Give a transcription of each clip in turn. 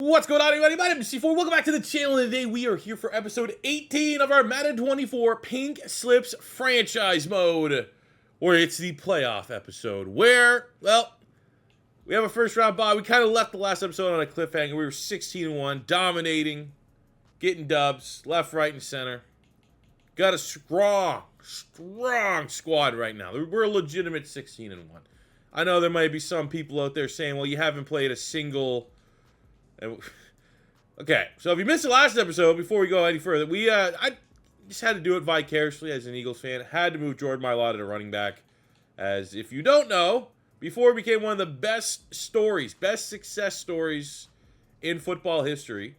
What's going on, everybody? My name is C4. Welcome back to the channel. Today we are here for episode 18 of our Madden 24 Pink Slips franchise mode, where it's the playoff episode where, well, we have a first round bye. We kind of left the last episode on a cliffhanger. We were 16-1, dominating, getting dubs, left, right, and center. Got a strong squad right now. We're a legitimate 16-1. I know there might be some people out there saying, well, you haven't played a single... Okay, so if you missed the last episode, before we go any further, I just had to do it vicariously as an Eagles fan. Had to move Jordan Mailata to running back. As if you don't know, before it became one of the best success stories in football history,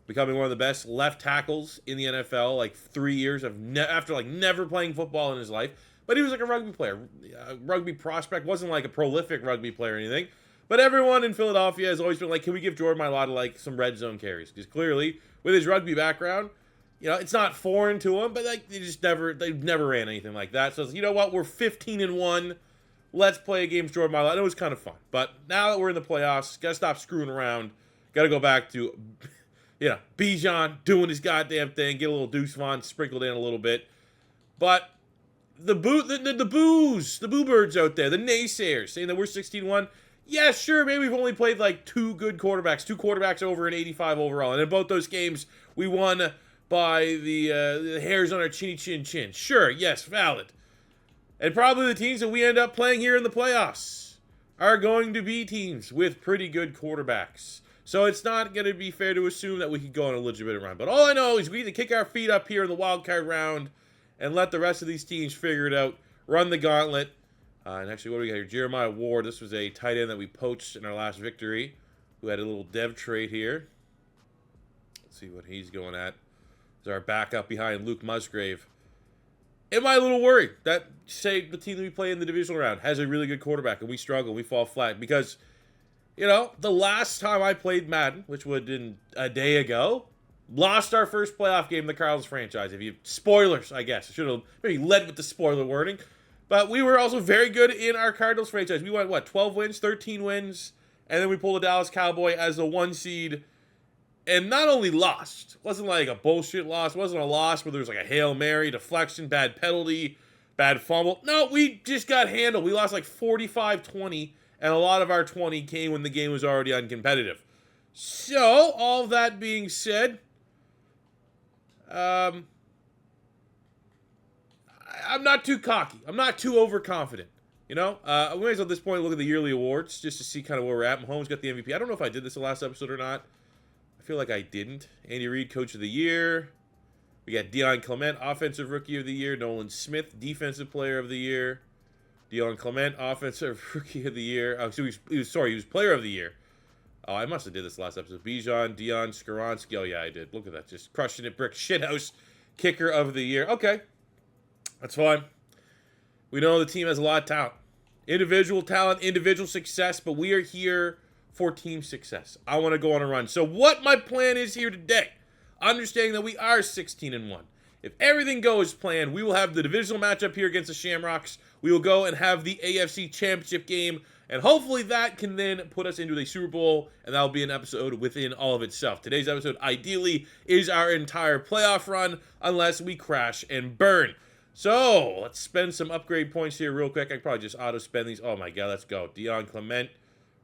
becoming one of the best left tackles in the NFL, like 3 years after like never playing football in his life. But he was like a rugby player, a rugby prospect, wasn't like a prolific rugby player or anything. But everyone in Philadelphia has always been like, can we give Jordan Mailata like some red zone carries? Because clearly, with his rugby background, you know, it's not foreign to him, but like they never ran anything like that. So you know what? We're 15-1. Let's play a game with Jordan Mailata. It was kind of fun. But now that we're in the playoffs, gotta stop screwing around. Gotta go back to, you know, Bijan doing his goddamn thing. Get a little Deuce Vaughn sprinkled in a little bit. But the boo birds out there, the naysayers saying that we're 16-1. Yeah, sure, maybe we've only played like two quarterbacks over an 85 overall. And in both those games, we won by the hairs on our chinny chin. Sure, yes, valid. And probably the teams that we end up playing here in the playoffs are going to be teams with pretty good quarterbacks. So it's not going to be fair to assume that we could go on a legitimate run. But all I know is we need to kick our feet up here in the wild card round and let the rest of these teams figure it out, run the gauntlet. And actually, what do we got here? Jeremiah Ward. This was a tight end that we poached in our last victory, who had a little dev trade here. Let's see what he's going at. Is our backup behind Luke Musgrave. Am I a little worried that, say, the team that we play in the divisional round has a really good quarterback and we struggle, we fall flat? Because, you know, the last time I played Madden, which would have been a day ago, lost our first playoff game in the Cardinals franchise. Spoilers, I guess. I should have maybe led with the spoiler wording. But we were also very good in our Cardinals franchise. We went, 12 wins, 13 wins, and then we pulled the Dallas Cowboy as the 1 seed, and not only lost, wasn't like a bullshit loss, wasn't a loss where there was like a Hail Mary, deflection, bad penalty, bad fumble. No, we just got handled. We lost like 45-20, and a lot of our 20 came when the game was already uncompetitive. So, all that being said, I'm not too cocky. I'm not too overconfident. You know, we might as well at this point look at the yearly awards just to see kind of where we're at. Mahomes got the MVP. I don't know if I did this the last episode or not. I feel like I didn't. Andy Reid, Coach of the Year. We got Deion Clement, Offensive Rookie of the Year. Nolan Smith, Defensive Player of the Year. Deion Clement, Offensive Rookie of the Year. Oh, so he was Player of the Year. Oh, I must have did this last episode. Bijan, Deion, Skoronski. Oh, yeah, I did. Look at that. Just crushing it. Brick Shithouse, Kicker of the Year. Okay. That's fine. We know the team has a lot of talent. Individual talent, individual success, but we are here for team success. I want to go on a run. So what my plan is here today, understanding that we are 16-1. If everything goes planned, we will have the divisional matchup here against the Shamrocks. We will go and have the AFC Championship game, and hopefully that can then put us into the Super Bowl, and that will be an episode within all of itself. Today's episode, ideally, is our entire playoff run, unless we crash and burn. So, let's spend some upgrade points here real quick. I can probably just auto-spend these. Oh my god, let's go. Deion Clement.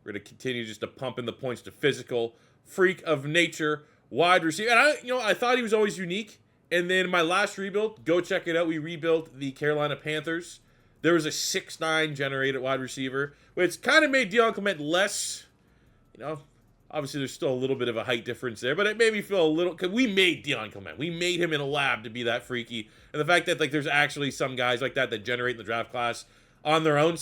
We're going to continue just to pump in the points to physical. Freak of nature. Wide receiver. And I thought he was always unique. And then my last rebuild, go check it out. We rebuilt the Carolina Panthers. There was a 6'9" generated wide receiver, which kind of made Deion Clement less, you know, obviously there's still a little bit of a height difference there, but it made me feel a little, because we made Deion Clement. We made him in a lab to be that freaky. And the fact that like there's actually some guys like that generate in the draft class on their own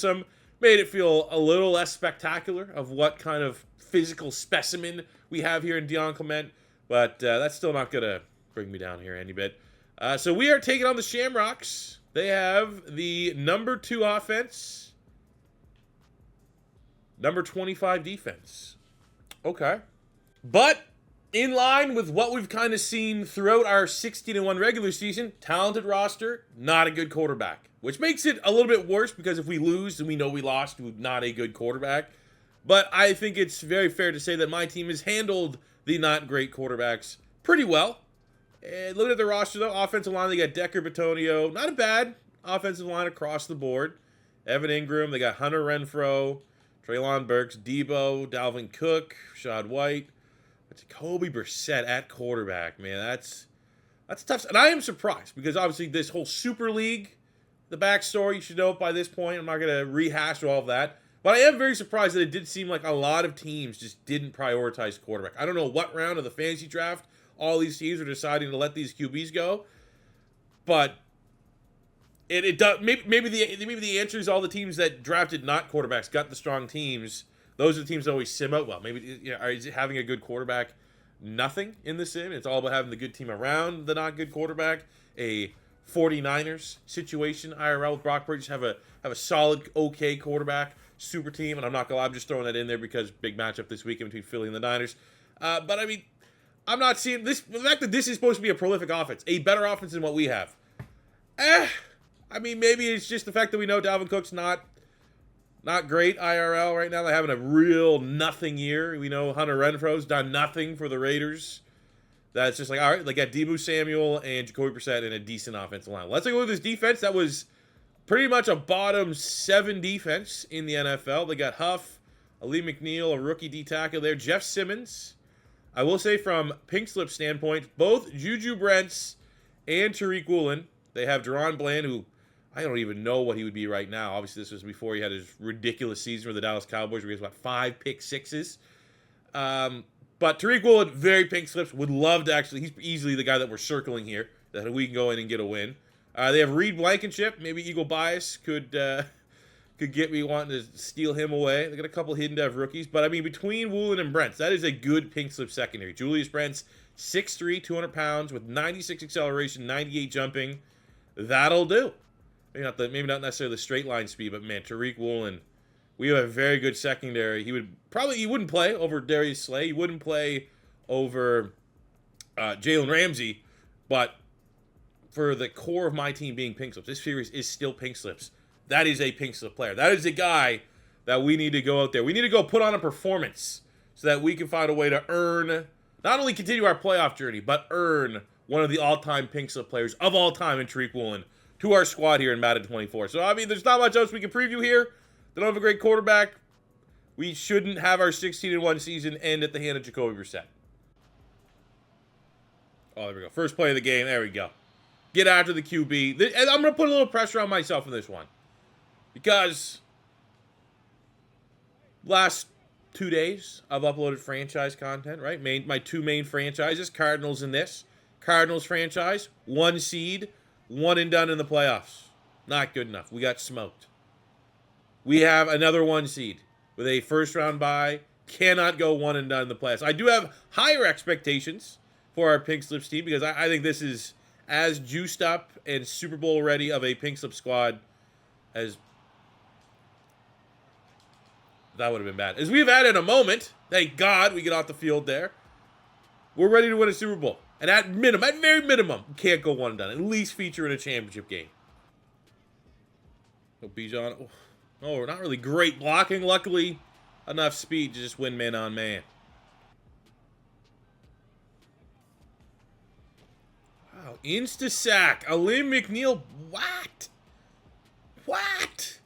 made it feel a little less spectacular of what kind of physical specimen we have here in Deion Clement. But that's still not going to bring me down here any bit. So we are taking on the Shamrocks. They have the number 2 offense, number 25 defense. Okay. But in line with what we've kind of seen throughout our 16-1 regular season, talented roster, not a good quarterback. Which makes it a little bit worse because if we lose, then we know we lost with not a good quarterback. But I think it's very fair to say that my team has handled the not great quarterbacks pretty well. And looking at the roster, though, offensive line, they got Decker, Batonio. Not a bad offensive line across the board. Evan Ingram, they got Hunter Renfrow, Treylon Burks, Debo, Dalvin Cook, Shad White, Jacoby Brissett at quarterback. Man, that's tough. And I am surprised because obviously this whole Super League, the backstory, you should know it by this point. I'm not going to rehash all of that. But I am very surprised that it did seem like a lot of teams just didn't prioritize quarterback. I don't know what round of the fantasy draft all these teams are deciding to let these QBs go. But it does. Maybe the answer is all the teams that drafted not quarterbacks got the strong teams. Those are the teams that always sim out well. Maybe is it having a good quarterback nothing in the sim? It's all about having the good team around the not good quarterback. A 49ers situation IRL with Brock Purdy, just have a solid okay quarterback super team, and I'm not gonna lie, I'm just throwing that in there because big matchup this weekend between Philly and the Niners. But I mean, I'm not seeing this. The fact that this is supposed to be a prolific offense, a better offense than what we have. I mean, maybe it's just the fact that we know Dalvin Cook's not great IRL right now. They're having a real nothing year. We know Hunter Renfro's done nothing for the Raiders. That's just like, all right, they got Deebo Samuel and Jacoby Brissett in a decent offensive line. Let's take a look at this defense. That was pretty much a bottom 7 defense in the NFL. They got Huff, Ali McNeil, a rookie D-tackle there. Jeff Simmons. I will say from Pink Slip standpoint, both Juju Brents and Tariq Woolen, they have Deron Bland, who I don't even know what he would be right now. Obviously, this was before he had his ridiculous season with the Dallas Cowboys where he has about 5 pick sixes. But Tariq Woolen, very Pink Slips, would love to actually, he's easily the guy that we're circling here, that we can go in and get a win. They have Reed Blankenship. Maybe Eagle Bias could get me wanting to steal him away. They got a couple hidden dev rookies. But, I mean, between Woolen and Brents, that is a good Pink Slip secondary. Julius Brents, 6'3", 200 pounds, with 96 acceleration, 98 jumping. That'll do. Maybe not necessarily the straight line speed, but, man, Tariq Woolen, we have a very good secondary. He wouldn't play over Darius Slay. He wouldn't play over Jalen Ramsey. But for the core of my team being Pink Slips, this series is still Pink Slips. That is a Pink Slip player. That is a guy that we need to go out there. We need to go put on a performance so that we can find a way to earn, not only continue our playoff journey, but earn one of the all-time Pink Slip players of all time in Tariq Woolen to our squad here in Madden 24. So, I mean, there's not much else we can preview here. They don't have a great quarterback. We shouldn't have our 16-1 season end at the hand of Jacoby Brissett. Oh, there we go. First play of the game. There we go. Get after the QB. And I'm going to put a little pressure on myself in this one. Because last 2 days, I've uploaded franchise content, right? My 2 main franchises, Cardinals and this. Cardinals franchise, 1 seed, 1 and done in the playoffs. Not good enough. We got smoked. We have another 1 seed with a first-round bye. Cannot go 1 and done in the playoffs. I do have higher expectations for our Pink Slips team because I think this is as juiced up and Super Bowl ready of a Pink Slip squad as that would have been bad. As we've had in a moment, thank God we get off the field there. We're ready to win a Super Bowl. And at very minimum, we can't go 1 and done. At least feature in a championship game. So Bijan, oh, not really great blocking. Luckily, enough speed to just win man on man. Wow, insta-sack. Alim McNeil, what? What?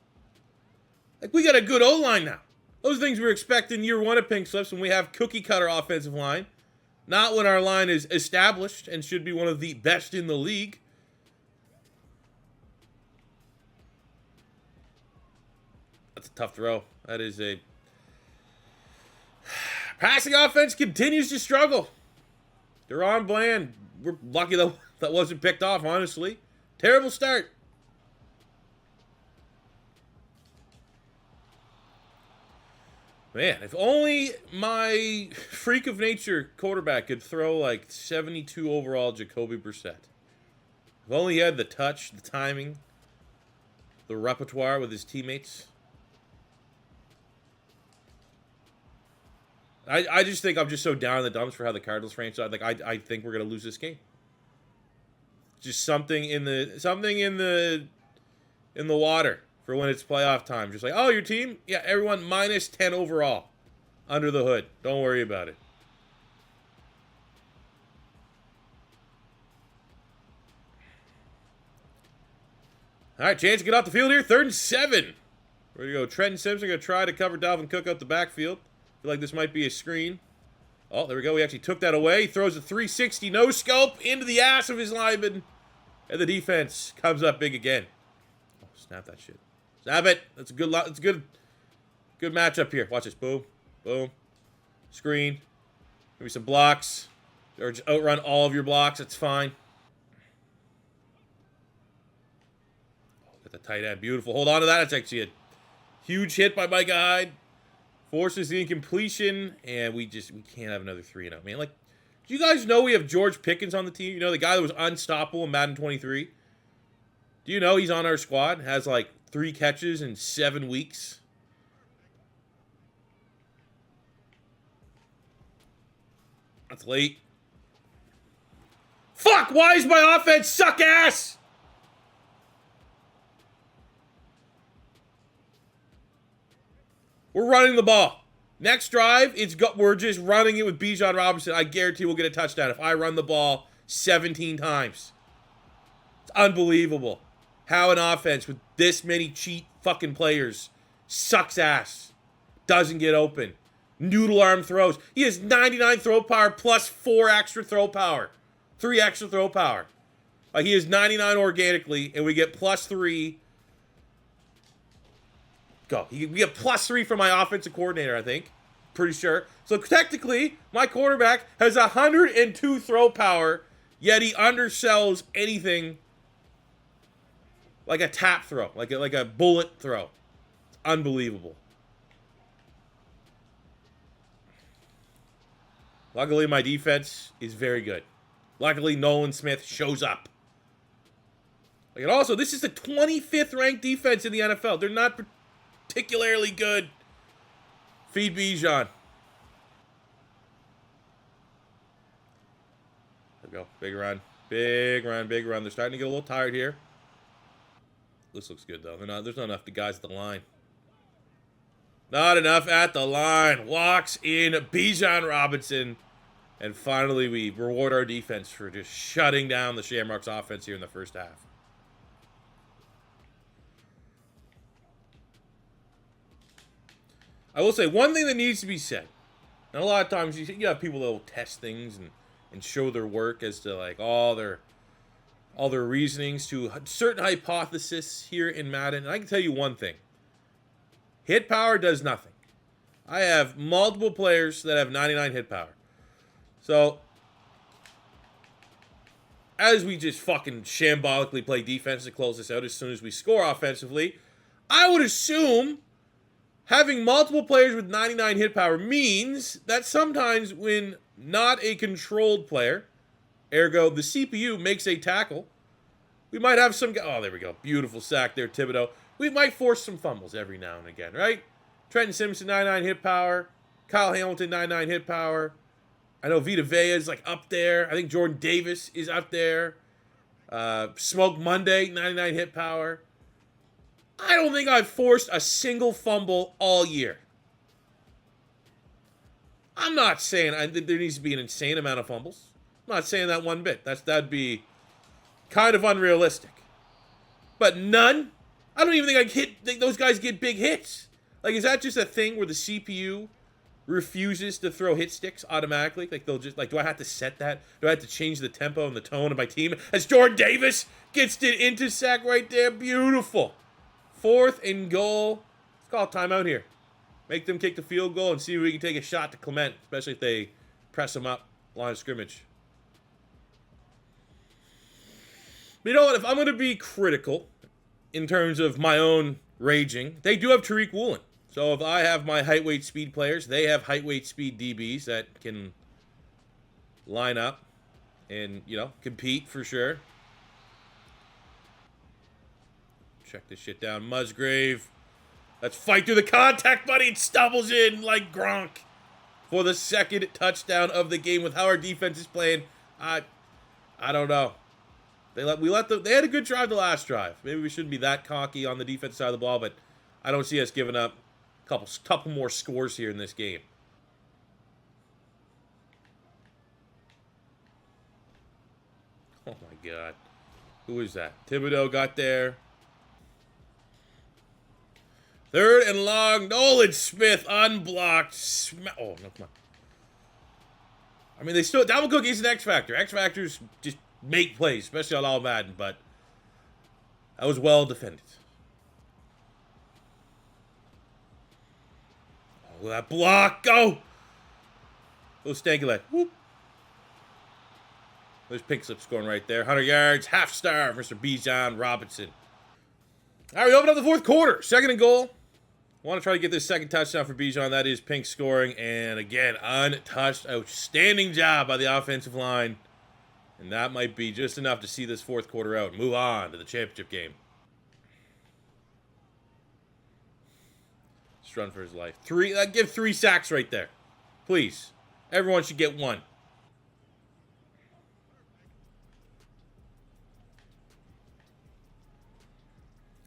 Like, we got a good O-line now. Those things we were expecting year 1 of Pink Slips when we have cookie-cutter offensive line. Not when our line is established and should be one of the best in the league. That's a tough throw. That is a... Passing offense continues to struggle. Deron Bland, we're lucky that wasn't picked off, honestly. Terrible start. Man, if only my freak of nature quarterback could throw like 72 overall Jacoby Brissett. If only he had the touch, the timing, the repertoire with his teammates. I just think I'm just so down in the dumps for how the Cardinals franchise. Like I think we're gonna lose this game. Just something in the water for when it's playoff time. Just like, oh, your team? Yeah, everyone minus 10 overall under the hood. Don't worry about it. All right, chance to get off the field here. 3rd and 7. We're going to go Trenton Simpson. Going to try to cover Dalvin Cook out the backfield. Feel like this might be a screen. Oh, there we go. We actually took that away. He throws a 360 no-scope into the ass of his lineman. And the defense comes up big again. Oh, snap that shit. Snap it. That's a good good matchup here. Watch this. Boom. Boom. Screen. Maybe some blocks. Or just outrun all of your blocks. That's fine. Got the tight end. Beautiful. Hold on to that. It's actually a huge hit by my guy. Forces the incompletion. And we can't have another 3-0. Man, like, do you guys know we have George Pickens on the team? You know, the guy that was unstoppable in Madden 23? Do you know he's on our squad? Has like 3 catches in 7 weeks. That's late. Fuck! Why is my offense suck ass? We're running the ball. Next drive, we're just running it with Bijan Robinson. I guarantee we'll get a touchdown if I run the ball 17 times. It's unbelievable how an offense with this many cheat fucking players sucks ass. Doesn't get open. Noodle arm throws. He has 99 throw power plus 4 extra throw power. 3 extra throw power. Like, he is 99 organically, and we get plus 3. Go. We get plus 3 from my offensive coordinator, I think. Pretty sure. So technically, my quarterback has 102 throw power, yet he undersells anything like a tap throw, like a bullet throw. It's unbelievable. Luckily, my defense is very good. Luckily, Nolan Smith shows up. And also, this is the 25th ranked defense in the NFL. They're not particularly good. Feed Bijan. There we go. Big run. Big run. Big run. They're starting to get a little tired here. This looks good, though. There's not enough guys at the line. Not enough at the line. Walks in Bijan Robinson. And finally, we reward our defense for just shutting down the Shamrocks offense here in the first half. I will say one thing that needs to be said. And a lot of times you have people that will test things and show their work as to like all their reasonings to certain hypothesis here in Madden. And I can tell you one thing. Hit power does nothing. I have multiple players that have 99 hit power. So, as we just fucking shambolically play defense to close this out as soon as we score offensively, I would assume having multiple players with 99 hit power means that sometimes when not a controlled player, ergo the CPU makes a tackle, we might have some... Oh, there we go. Beautiful sack there, Thibodeau. We might force some fumbles every now and again, right? Trenton Simpson, 99 hit power. Kyle Hamilton, 99 hit power. I know Vita Vea is like up there. I think Jordan Davis is up there. Smoke Monday, 99 hit power. I don't think I've forced a single fumble all year. I'm not saying there needs to be an insane amount of fumbles. I'm not saying that one bit. That'd be kind of unrealistic. But none. I don't even think those guys get big hits. Like, is that just a thing where the CPU refuses to throw hit sticks automatically? Like, they'll just, like, do I have to set that? Do I have to change the tempo and the tone of my team? As Jordan Davis gets it into sack right there. Beautiful. 4th and goal. Let's call a timeout here. Make them kick the field goal and see if we can take a shot to Clement, especially if they press them up line of scrimmage. But you know what? If I'm going to be critical in terms of my own raging, they do have Tariq Woolen. So if I have my height, weight, speed players, they have height, weight, speed DBs that can line up and, you know, compete for sure. Check this shit down. Musgrave. Let's fight through the contact, buddy. It stumbles in like Gronk for the 2nd touchdown of the game. With how our defense is playing, I don't know. They had a good drive the last drive. Maybe we shouldn't be that cocky on the defense side of the ball, but I don't see us giving up a couple more scores here in this game. Oh my God. Who is that? Thibodeau got there. Third and long. Nolan Smith unblocked. Oh, no, come on. I mean, they still... Dalvin Cook is an X Factor. X Factors just make plays, especially on all Madden, but that was well defended. Oh, that block. Go! Go Stanky leg. Whoop. There's Pink Slip scoring right there. 100 yards. Half star for Mr. Bijan Robinson. All right, we open up the fourth quarter. Second and goal. Want to try to get this second touchdown for Bijan. That is Pink scoring. And again, untouched. Outstanding job by the offensive line. And that might be just enough to see this fourth quarter out. Move on to the championship game. Just run for his life. Give 3 sacks right there. Please. Everyone should get 1.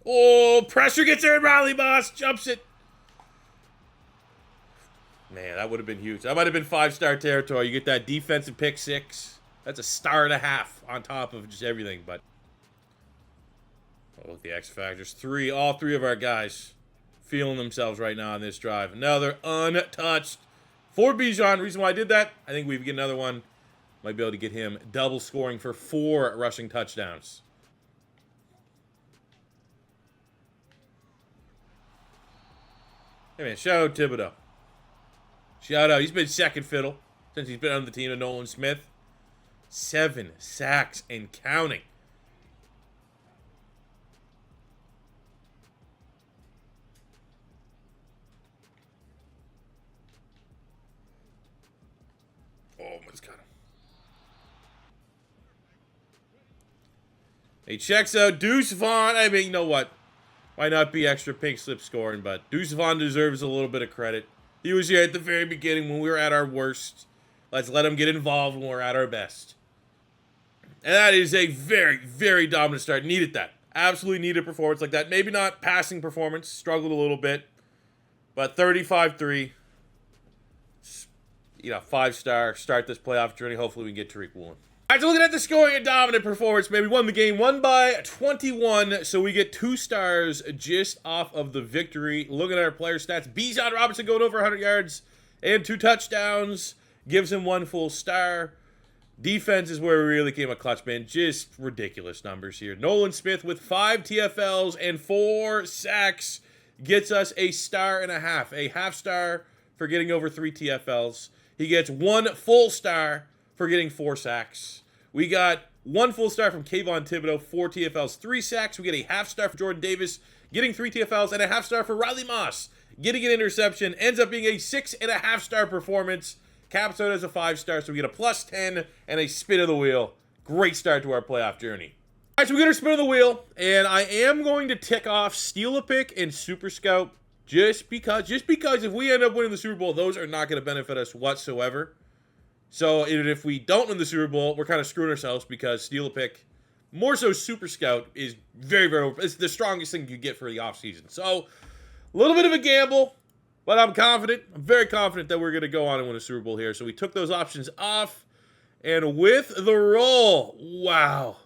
Oh, pressure gets there, and Riley Moss jumps it. Man, that would have been huge. That might have been 5-star territory. You get that defensive pick 6. That's a 1.5 on top of just everything. But oh, look, the X Factors. All 3 of our guys feeling themselves right now on this drive. Now they're untouched. For Bijan, reason why I did that, I think we get another one. Might be able to get him double scoring for 4 rushing touchdowns. Hey, man, shout out Thibodeau. Shout out. He's been second fiddle since he's been on the team of Nolan Smith. 7 sacks and counting. Oh, it's got him. He checks out Deuce Vaughn. I mean, you know what? Why not be extra Pink Slip scoring? But Deuce Vaughn deserves a little bit of credit. He was here at the very beginning when we were at our worst. Let's let him get involved when we're at our best. And that is a very, very dominant start. Needed that. Absolutely needed a performance like that. Maybe not passing performance. Struggled a little bit. But 35-3. You know, 5-star. Start this playoff journey. Hopefully we can get Tariq Woolen. All right, so looking at the scoring, a dominant performance. Man, we won the game. Won by 21. So we get 2 stars just off of the victory. Looking at our player stats. Bijan Robinson going over 100 yards and 2 touchdowns. Gives him 1 full star. Defense is where we really came a clutch, man. Just ridiculous numbers here. Nolan Smith with 5 TFLs and 4 sacks gets us a 1.5 stars. A half star for getting over 3 TFLs. He gets 1 full star for getting 4 sacks. We got 1 full star from Kayvon Thibodeau, 4 TFLs, 3 sacks. We get a half star for Jordan Davis, getting 3 TFLs, and a half star for Riley Moss, getting an interception. Ends up being a 6.5 star performance. Caps out as a 5-star, so we get a +10 and a spin of the wheel. Great start to our playoff journey. All right, so we get our spin of the wheel, and I am going to tick off Steal a Pick and Super Scout just because if we end up winning the Super Bowl, those are not going to benefit us whatsoever. So even if we don't win the Super Bowl, we're kind of screwing ourselves because Steal a Pick, more so Super Scout, is very, very, it's the strongest thing you get for the offseason. So a little bit of a gamble. But I'm confident. I'm very confident that we're going to go on and win a Super Bowl here. So we took those options off. And with the roll, wow.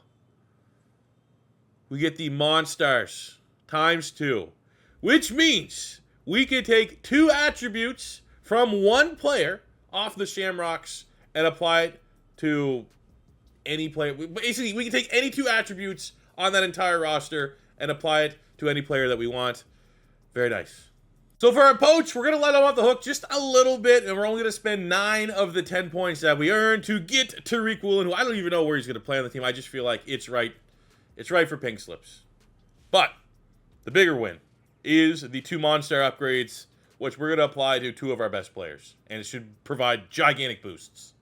We get the Monstars ×2. Which means we can take 2 attributes from 1 player off the Shamrocks and apply it to any player. Basically, we can take any 2 attributes on that entire roster and apply it to any player that we want. Very nice. So for our poach, we're going to let him off the hook just a little bit, and we're only going to spend 9 of the 10 points that we earned to get Tariq Woolen, who I don't even know where he's going to play on the team. I just feel like it's right. It's right for Pink Slips. But the bigger win is the 2 Monstar upgrades, which we're going to apply to 2 of our best players, and it should provide gigantic boosts.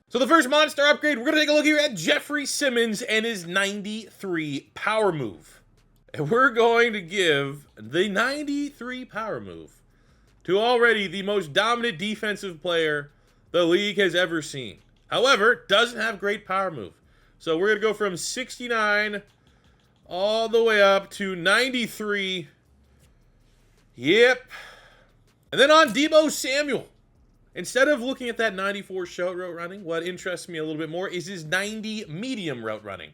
So the first Monstar upgrade, we're going to take a look here at Jeffrey Simmons and his 93 power move. And we're going to give the 93 power move to already the most dominant defensive player the league has ever seen. However, doesn't have great power move. So we're going to go from 69 all the way up to 93. Yep. And then on Deebo Samuel. Instead of looking at that 94 short route running, what interests me a little bit more is his 90 medium route running.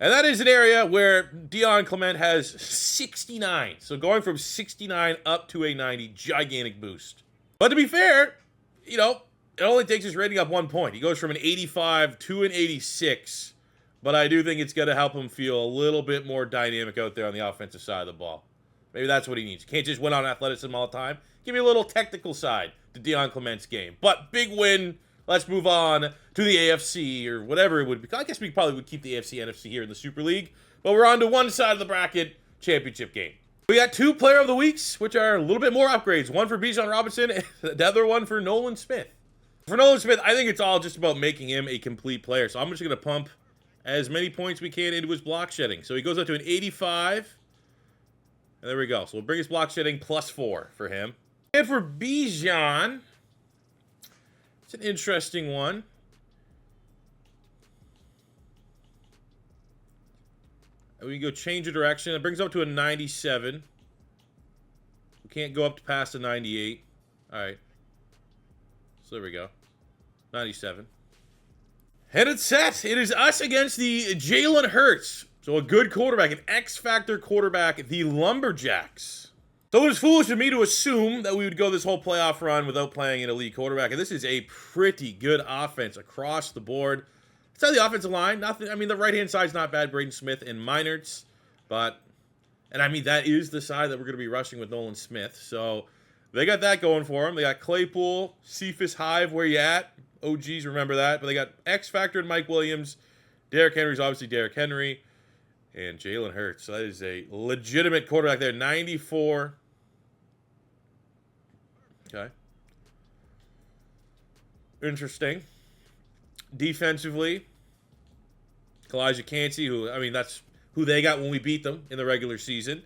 And that is an area where Dion Clement has 69. So going from 69 up to a 90, gigantic boost. But to be fair, it only takes his rating up 1 point. He goes from an 85 to an 86. But I do think it's going to help him feel a little bit more dynamic out there on the offensive side of the ball. Maybe that's what he needs. Can't just win on athleticism all the time. Give me a little technical side to Dion Clement's game. But big win. Let's move on to the AFC or whatever it would be. I guess we probably would keep the AFC, NFC here in the Super League. But we're on to one side of the bracket, championship game. We got 2 Player of the Weeks, which are a little bit more upgrades. One for Bijan Robinson and the other one for Nolan Smith. For Nolan Smith, I think it's all just about making him a complete player. So I'm just going to pump as many points we can into his block shedding. So he goes up to an 85. And there we go. So we'll bring his block shedding +4 for him. And for Bijan, it's an interesting one. We can go change of direction. It brings up to a 97. We can't go up past a 98. All right. So there we go. 97. And it's set. It is us against the Jalen Hurts. So a good quarterback, an X-Factor quarterback, the Lumberjacks. So it was foolish of me to assume that we would go this whole playoff run without playing an elite quarterback. And this is a pretty good offense across the board. It's on the offensive line. Nothing. I mean, the right-hand side's not bad. Braden Smith and Meinertz. And I mean, that is the side that we're going to be rushing with Nolan Smith. So they got that going for them. They got Claypool, Cephas Hive, where you at? OGs, remember that. But they got X-Factor and Mike Williams. Derrick Henry's obviously Derrick Henry. And Jalen Hurts. So that is a legitimate quarterback there. 94. Okay. Interesting. Defensively, Kalijah Cansey, that's who they got when we beat them in the regular season.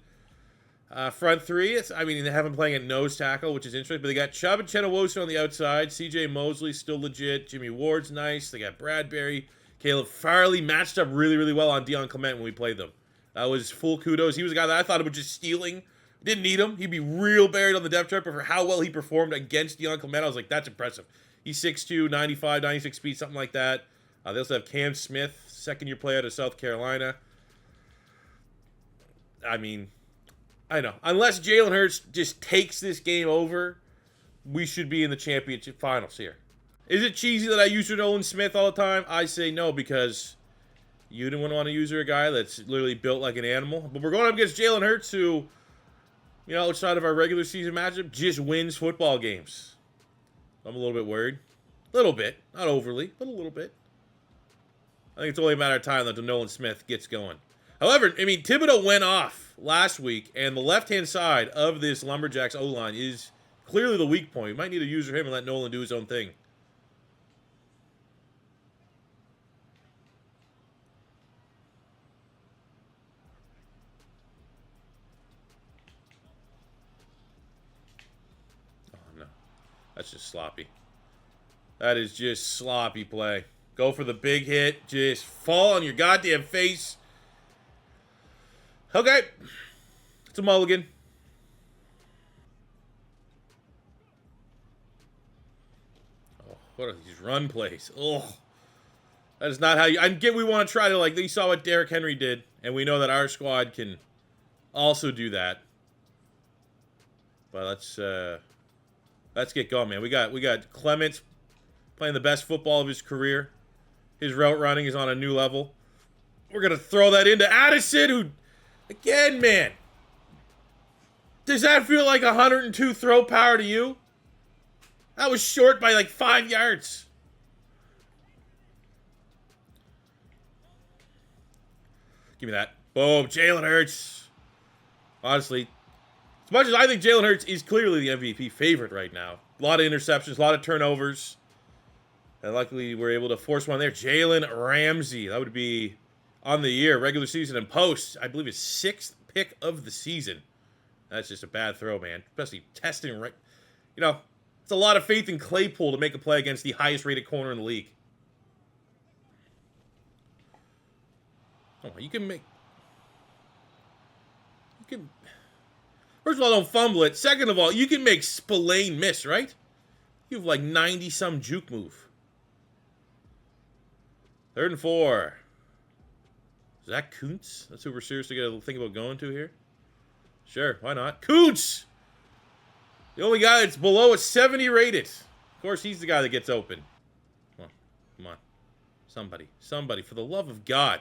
Front three, they have him playing at nose tackle, which is interesting. But they got Chubb and Chenowosha on the outside. CJ Mosley's still legit. Jimmy Ward's nice. They got Bradbury. Caleb Farley matched up really, really well on Dion Clement when we played them. That was full kudos. He was a guy that I thought about just stealing. Didn't need him. He'd be real buried on the depth chart, but for how well he performed against Dion Clement, I was like, that's impressive. He's 6'2", 95, 96 speed, something like that. They also have Cam Smith, second-year player out of South Carolina. I know. Unless Jalen Hurts just takes this game over, we should be in the championship finals here. Is it cheesy that I use Nolan Smith all the time? I say no, because you didn't want to use a guy that's literally built like an animal. But we're going up against Jalen Hurts, who, outside of our regular season matchup, just wins football games. I'm a little bit worried. A little bit. Not overly, but a little bit. I think it's only a matter of time that the Nolan Smith gets going. However, Thibodeau went off last week, and the left-hand side of this Lumberjacks O-line is clearly the weak point. We might need to use him and let Nolan do his own thing. Oh, no. That's just sloppy. That is just sloppy play. Go for the big hit. Just fall on your goddamn face. Okay. It's a mulligan. Oh, what are these run plays? Oh. That is not how you... I get we want to try to, you saw what Derrick Henry did, and we know that our squad can also do that. But let's get going, man. We got Clements playing the best football of his career. His route running is on a new level. We're going to throw that into Addison, who, again, man. Does that feel like 102 throw power to you? That was short by 5 yards. Give me that. Boom. Jalen Hurts. Honestly, as much as I think Jalen Hurts is clearly the MVP favorite right now. A lot of interceptions, a lot of turnovers. And luckily, we're able to force one there. Jalen Ramsey. That would be on the year, regular season and post. I believe his 6th pick of the season. That's just a bad throw, man. Especially testing right. It's a lot of faith in Claypool to make a play against the highest rated corner in the league. Oh, you can make... First of all, don't fumble it. Second of all, you can make Spillane miss, right? You have 90-some juke move. 3rd and 4. Zach Kuntz? That's who we're seriously going to think about going to here? Sure, why not? Kuntz! The only guy that's below a 70 rated. Of course, he's the guy that gets open. Come on. Come on. Somebody. Somebody. For the love of God.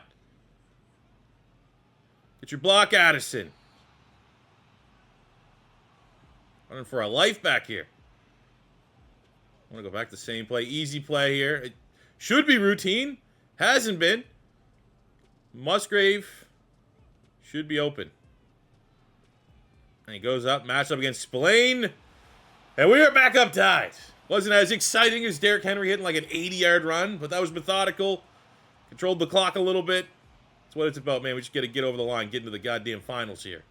Get your block, Addison. Running for our life back here. I want to go back to the same play. Easy play here. It should be routine. Hasn't been. Musgrave should be open. And he goes up. Match up against Spillane. And we are back up tied. Wasn't as exciting as Derrick Henry hitting like an 80-yard run, but that was methodical. Controlled the clock a little bit. That's what it's about, man. We just got to get over the line, get into the goddamn finals here.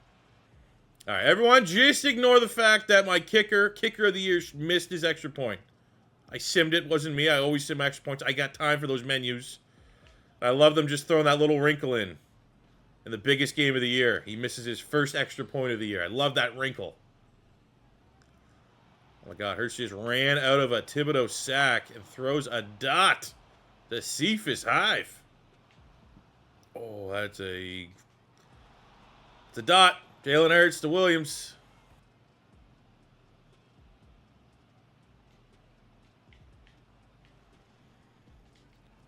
All right, everyone, just ignore the fact that my kicker of the year, missed his extra point. I simmed it. Wasn't me. I always sim extra points. I got time for those menus. I love them just throwing that little wrinkle in the biggest game of the year. He misses his first extra point of the year. I love that wrinkle. Oh, my God. Hurts just ran out of a Thibodeau sack and throws a dot to Cephas Hive. Oh, that's a... It's a dot. Jalen Hurts to Williams.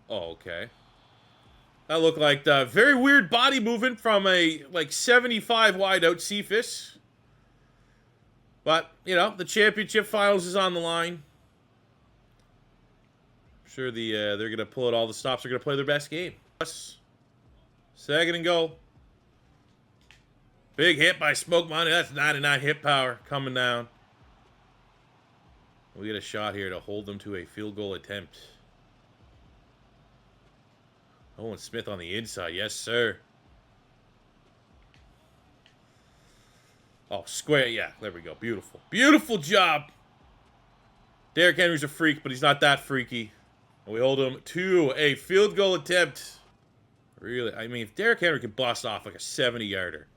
Oh, okay. That looked like the very weird body movement from a, like, 75 wideout Cephas. But, you know, the championship finals is on the line. I'm sure they're going to pull out all the stops. They're going to play their best game. Second and goal. Big hit by Smoke Money. That's 99 hit power coming down. We get a shot here to hold them to a field goal attempt. Owen Smith on the inside. Yes, sir. Oh, square. Yeah, there we go. Beautiful. Beautiful job. Derrick Henry's a freak, but he's not that freaky. And we hold him to a field goal attempt. Really? I mean, if Derrick Henry can bust off like a 70-yarder.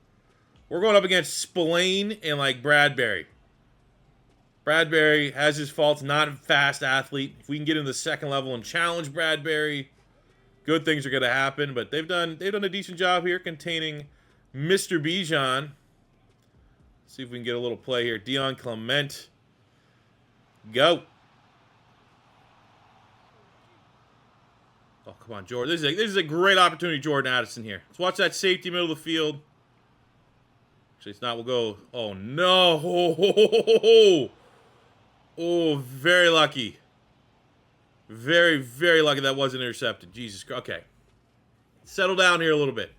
We're going up against Spillane and, like, Bradbury. Bradbury has his faults, not a fast athlete. If we can get into the second level and challenge Bradbury, good things are going to happen. But they've done a decent job here containing Mr. Bijan. See if we can get a little play here. Dion Clement. Go. Oh, come on, Jordan. This is a great opportunity, Jordan Addison here. Let's watch that safety middle of the field. Actually, it's not. We'll go. Oh, no. Oh, very lucky. Very, very lucky that wasn't intercepted. Jesus Christ. Okay. Settle down here a little bit.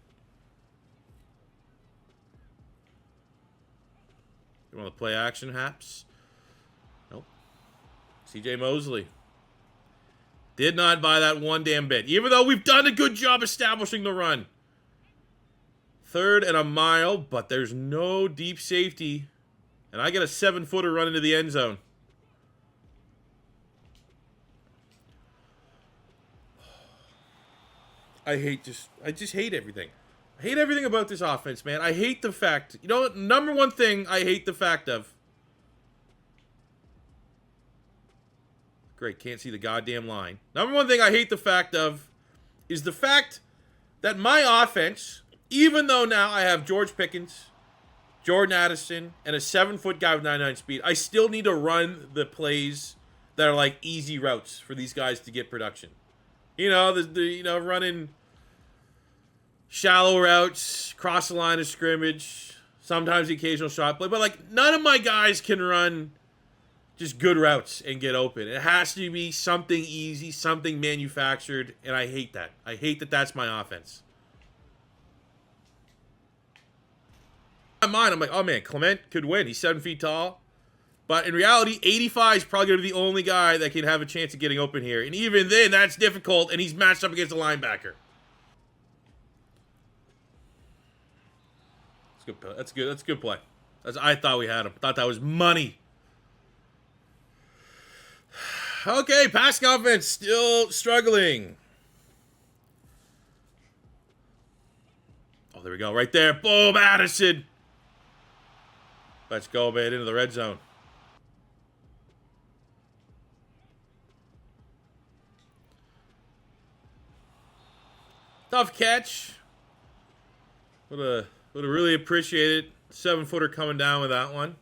You want to play action, Haps? Nope. CJ Mosley. Did not buy that one damn bit. Even though we've done a good job establishing the run. Third and a mile, but there's no deep safety. And I get a 7-footer run into the end zone. I just hate everything. I hate everything about this offense, man. I hate the fact, you know what? Number one thing I hate the fact of. Great, can't see the goddamn line. Number one thing I hate the fact of is the fact that my offense, even though now I have George Pickens, Jordan Addison, and a 7-foot guy with 99 speed, I still need to run the plays that are like easy routes for these guys to get production. You know, running shallow routes, cross the line of scrimmage, sometimes the occasional shot play, but like none of my guys can run just good routes and get open. It has to be something easy, something manufactured, and I hate that. I hate that that's my offense. In my mind, I'm like, oh man, Clement could win. He's 7 feet tall. But in reality, 85 is probably going to be the only guy that can have a chance of getting open here. And even then, that's difficult, and he's matched up against a linebacker. That's good. That's a good play. I thought we had him. Thought that was money. Okay, passing offense still struggling. Oh, there we go. Right there. Boom, Addison. Let's go, man, into the red zone. Tough catch. Would have really appreciated 7-footer coming down with that one.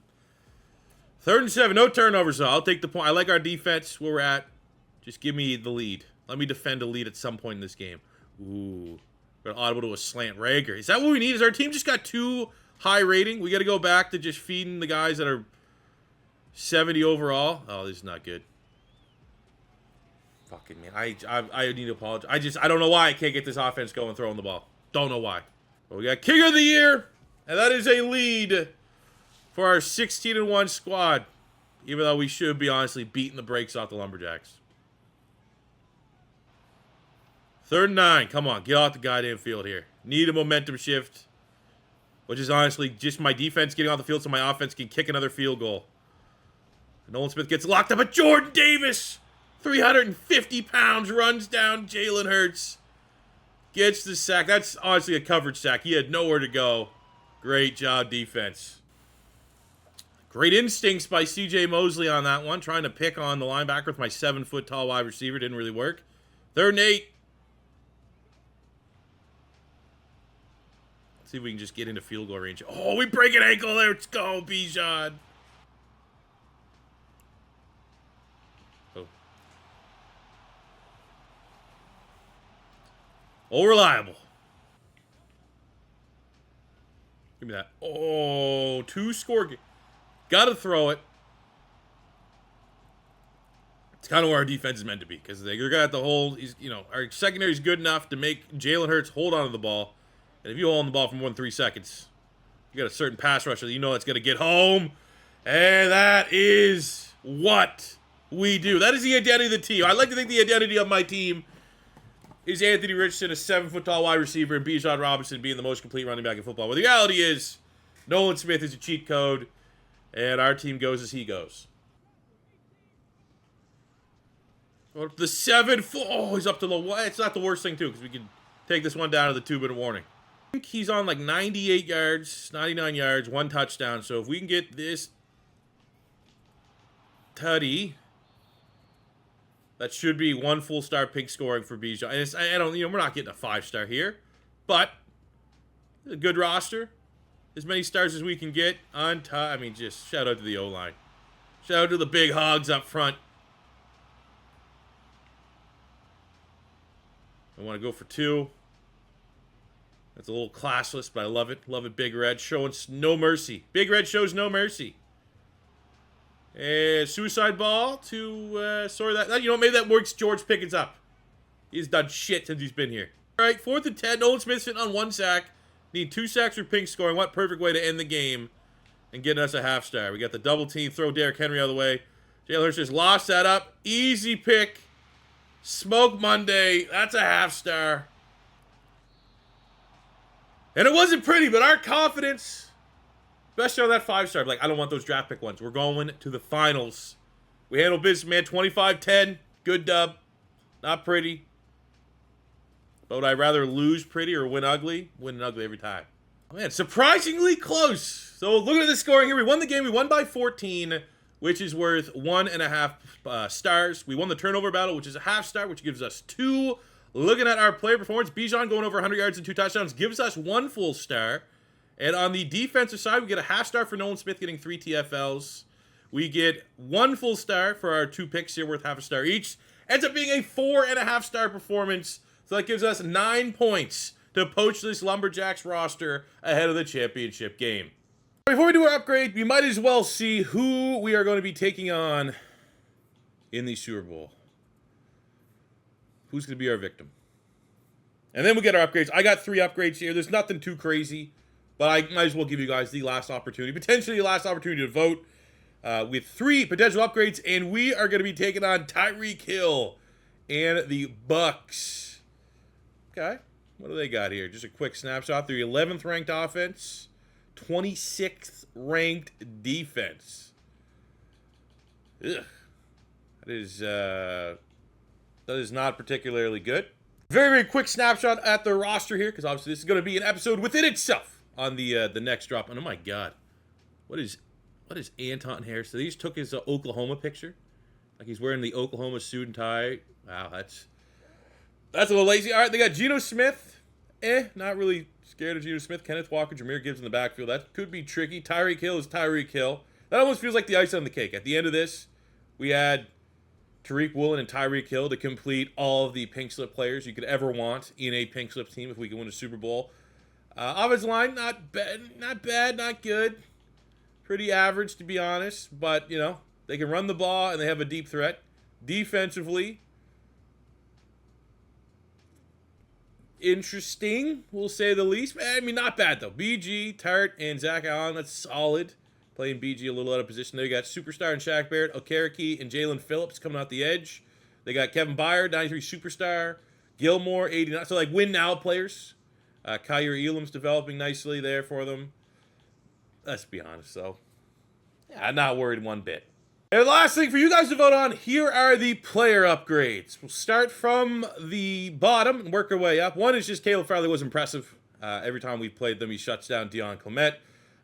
3rd and 7, no turnovers though. I'll take the point. I like our defense where we're at. Just give me the lead. Let me defend a lead at some point in this game. Ooh. We're going to audible to a slant. Rager. Is that what we need? Is our team just got too high rating? We got to go back to just feeding the guys that are 70 overall. Oh, this is not good. Fucking man. I need to apologize. I don't know why I can't get this offense going throwing the ball. Don't know why. But we got King of the Year. And that is a lead for our 16-1 squad. Even though we should be honestly beating the brakes off the Lumberjacks. 3rd and 9. Come on, get off the goddamn field here. Need a momentum shift. Which is honestly just my defense getting off the field so my offense can kick another field goal. Nolan Smith gets locked up, but Jordan Davis, 350 pounds, runs down Jalen Hurts. Gets the sack. That's honestly a coverage sack. He had nowhere to go. Great job, defense. Great instincts by C.J. Mosley on that one. Trying to pick on the linebacker with my 7-foot tall wide receiver. Didn't really work. 3rd and 8. Let's see if we can just get into field goal range. Oh, we break an ankle. Let's go, Bijan. Oh. Oh, reliable. Give me that. Oh, 2-score. Gotta throw it. It's kind of where our defense is meant to be. Because they're going to have to hold. Our secondary is good enough to make Jalen Hurts hold on to the ball. And if you hold on the ball for more than 3 seconds, you got a certain pass rusher that you know it's going to get home. And that is what we do. That is the identity of the team. I'd like to think the identity of my team is Anthony Richardson, a 7-foot-tall wide receiver, and Bijan Robinson being the most complete running back in football. Well, the reality is Nolan Smith is a cheat code, and our team goes as he goes. The 7-foot. Oh, he's up to the one. It's not the worst thing, too, because we can take this one down to the 2-minute warning. I think he's on like 98 yards, 99 yards, 1 touchdown. So if we can get this tutty, that should be 1 full star pink scoring for Bijan. And we're not getting a 5-star here, but a good roster. As many stars as we can get on top. Just shout out to the O-line. Shout out to the big hogs up front. I want to go for 2. That's a little classless, but I love it. Love it, Big Red. Showing no mercy. Big Red shows no mercy. Suicide ball to, maybe that works George Pickens up. He's done shit since he's been here. All right, 4th and 10. Nolan Smith sitting on 1 sack. Need 2 sacks for pink scoring. What perfect way to end the game and getting us a 1/2-star. We got the double team. Throw Derrick Henry out of the way. Jalen Hurts just lost that up. Easy pick. Smoke Monday. That's a 1/2-star. And it wasn't pretty, but our confidence, especially on that 5-star, I don't want those draft pick ones. We're going to the finals. We handle business, man. 25-10. Good dub. Not pretty. But would I rather lose pretty or win ugly? Win ugly every time. Oh, man, surprisingly close. So looking at the scoring here, we won the game. We won by 14, which is worth 1.5 stars. We won the turnover battle, which is a 1/2-star, which gives us 2. Looking at our player performance, Bijan going over 100 yards and 2 touchdowns gives us 1 full star. And on the defensive side, we get a 1/2-star for Nolan Smith getting 3 TFLs. We get 1 full star for our 2 picks here worth 1/2 star each. Ends up being a 4.5-star performance. So that gives us 9 points to poach this Lumberjacks roster ahead of the championship game. Before we do our upgrade, we might as well see who we are going to be taking on in the Super Bowl. Who's going to be our victim? And then we get our upgrades. I got 3 upgrades here. There's nothing too crazy, but I might as well give you guys the last opportunity, potentially the last opportunity to vote with 3 potential upgrades, and we are going to be taking on Tyreek Hill and the Bucks. Okay, what do they got here? Just a quick snapshot. They're 11th ranked offense, 26th ranked defense. Ugh. That is not particularly good. Very, very quick snapshot at the roster here, because obviously this is going to be an episode within itself on the next drop. And oh my God, what is Anton Harris? So they just took his Oklahoma picture, like he's wearing the Oklahoma suit and tie. Wow, that's a little lazy. All right, they got Geno Smith. Not really Scared of Geno Smith, Kenneth Walker, Jahmyr Gibbs in the backfield. That could be tricky. Tyreek Hill is Tyreek Hill. That almost feels like the ice on the cake. At the end of this, we had Tariq Woolen and Tyreek Hill to complete all of the pink slip players you could ever want in a pink slip team if we can win a Super Bowl. Offensive line, not bad, not good. Pretty average, to be honest. But, you know, they can run the ball and they have a deep threat. Defensively, interesting, we'll say the least. I mean, not bad, though. BG, Tart, and Zach Allen, that's solid. Playing BG a little out of position there. You got Superstar and Shaq Barrett, Okereke, and Jalen Phillips coming out the edge. They got Kevin Byard, 93 Superstar. Gilmore, 89. So, like, win-now players. Kyer Elam's developing nicely there for them. Let's be honest, though. Yeah, I'm not worried one bit. And the last thing for you guys to vote on, here are the player upgrades. We'll start from the bottom and work our way up. One is just Caleb Farley was impressive. Every time we played them, he shuts down Dion Clement.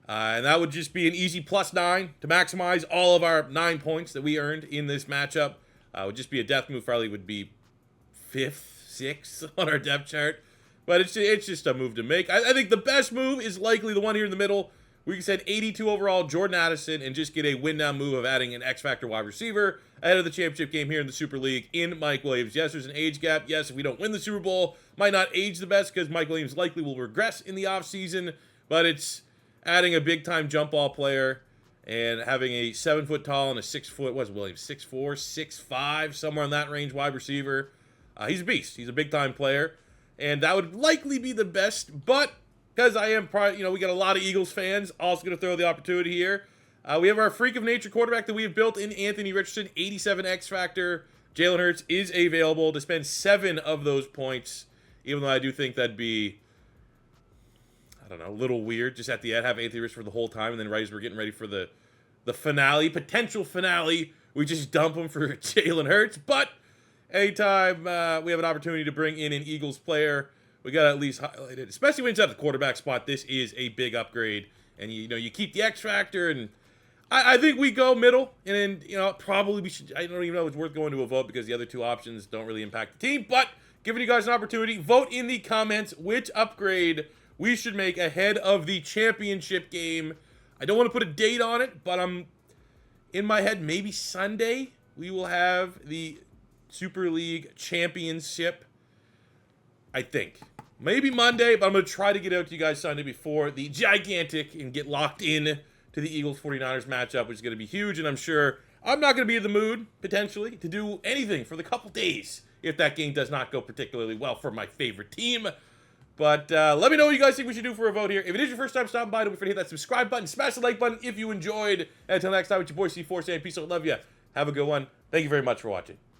And that would just be an easy +9 to maximize all of our 9 points that we earned in this matchup. It would just be a death move. Farley would be 5th, 6th on our depth chart. But it's just a move to make. I think the best move is likely the one here in the middle. We can send 82 overall Jordan Addison and just get a win-now move of adding an X-Factor wide receiver ahead of the championship game here in the Super League in Mike Williams. Yes, there's an age gap. Yes, if we don't win the Super Bowl, might not age the best because Mike Williams likely will regress in the offseason. But it's adding a big-time jump ball player and having a 7-foot tall and a 6-foot, what's Williams, 6'4", 6'5", somewhere in that range wide receiver. He's a beast. He's a big-time player. And that would likely be the best, but because I am probably, you know, we got a lot of Eagles fans, also going to throw the opportunity here. We have our freak of nature quarterback that we have built in Anthony Richardson, 87 X Factor. Jalen Hurts is available to spend 7 of those points, even though I do think that'd be, I don't know, a little weird. Just at the end, have Anthony Richardson for the whole time, and then right as we're getting ready for the finale, potential finale, we just dump him for Jalen Hurts. But anytime we have an opportunity to bring in an Eagles player, we got to at least highlight it. Especially when it's at the quarterback spot, this is a big upgrade. And, you know, you keep the X Factor, and I think we go middle. And then, you know, probably we should, I don't even know if it's worth going to a vote because the other 2 options don't really impact the team. But giving you guys an opportunity, vote in the comments which upgrade we should make ahead of the championship game. I don't want to put a date on it, but I'm in my head, maybe Sunday we will have the Super League championship, I think. Maybe Monday, but I'm going to try to get out to you guys Sunday before the gigantic and get locked in to the Eagles-49ers matchup, which is going to be huge, and I'm sure I'm not going to be in the mood, potentially, to do anything for the couple days if that game does not go particularly well for my favorite team. But let me know what you guys think we should do for a vote here. If it is your first time stopping by, don't forget to hit that subscribe button, smash the like button if you enjoyed. And until next time, it's your boy C4 saying peace out, love ya. Have a good one. Thank you very much for watching.